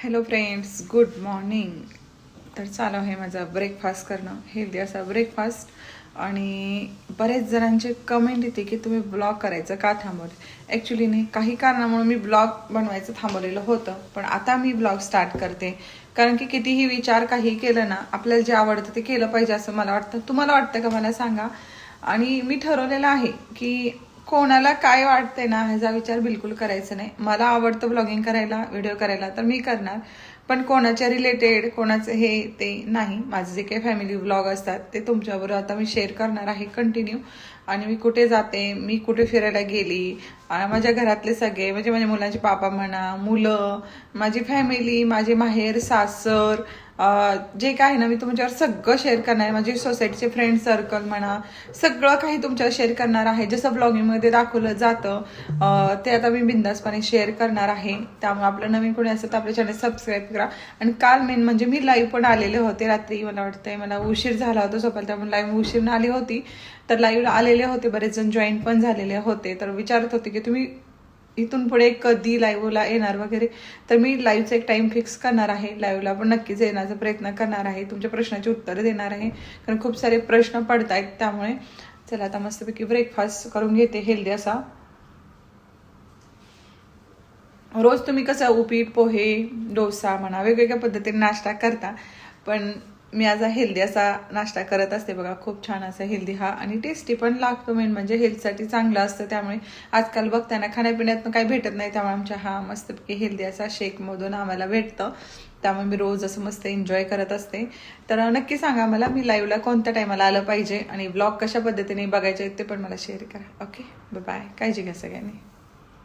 Hello friends, good morning. तर चालू आहे माझा ब्रेकफास्ट करणं, हेल्दी असा ब्रेकफास्ट. आणि बरेच जणांचे कमेंट येते की तुम्ही ब्लॉग करायचं का थांबवलं. ॲक्च्युली नाही, काही कारणामुळे मी ब्लॉग बनवायचं थांबवलेलं होतं, पण आता मी ब्लॉग स्टार्ट करते. कारण की कितीही विचार काही केलं ना, आपल्याला जे आवडतं ते केलं पाहिजे असं मला वाटतं. तुम्हाला वाटतं का मला सांगा. आणि मी ठरवलेलं आहे की कोणाला काय वाटतंय ना ह्याचा विचार बिलकुल करायचा नाही. मला आवडतं ब्लॉगिंग करायला, व्हिडिओ करायला, तर मी करणार. पण कोणाच्या रिलेटेड, कोणाचं हे ते नाही. माझे जे काही फॅमिली व्लॉग असतात ते तुमच्याबरोबर आता मी शेअर करणार आहे कंटिन्यू. आणि मी कुठे जाते, मी कुठे फिरायला गेली, माझ्या घरातले सगळे म्हणजे माझ्या मुलांचे पापा म्हणा, मुलं, माझी फॅमिली, माझे माहेर सासर, जे काय ना मी तुमच्यावर सगळं शेअर करणार आहे. माझी सोसायटीचे फ्रेंड सर्कल म्हणा, सगळं काही तुमच्यावर शेअर करणार आहे. जसं ब्लॉगिंगमध्ये दाखवलं जातं ते आता मी बिंदासपणे शेअर करणार आहे. त्यामुळे आपलं नवीन कोणी असेल तर आपल्या चॅनल सबस्क्राईब करा. आणि काल मेन म्हणजे मी लाईव्ह पण आलेले होते रात्री. मला वाटतंय मला उशीर झाला होता झोपायला, त्यामुळे लाईव्ह उशीर आली होती. तर लाईव्हला आलेले होते, बरेच जण जॉईन पण झालेले होते. तर विचारत होते की तुम्ही इथून पुढे कधी लाईव्हला येणार वगैरे. तर मी लाईव्हचा एक टाइम फिक्स करणार आहे. लाईव्हला पण नक्कीच येण्याचा प्रयत्न करणार आहे, तुमच्या प्रश्नाची उत्तरं देणार आहे. कारण खूप सारे प्रश्न पडत आहेत. त्यामुळे चला आता मस्तपैकी ब्रेकफास्ट करून घेते हेल्दी असा. रोज तुम्ही कसं उपीट, पोहे, डोसा म्हणा वेगवेगळ्या पद्धतीने नाश्ता करता, पण मी आज हेल्दी असा नाश्ता करत असते बघा. खूप छान असा हेल्दी हा, आणि टेस्टी पण लागतो. मेन म्हणजे हेल्थसाठी चांगलं असतं. त्यामुळे आजकाल बघताना खाण्यापिण्यातनं काही भेटत नाही, त्यामुळे आमच्या हा मस्तपैकी हेल्दी असा शेकमधून आम्हाला भेटतं. त्यामुळे मी रोज असं मस्त एन्जॉय करत असते. तर नक्की सांगा मला मी लाईव्हला कोणत्या टायमाला आलं पाहिजे आणि ब्लॉग कशा पद्धतीने बघायचे ते पण मला शेअर करा. Okay, bye. काळजी घ्या सगळ्यांनी.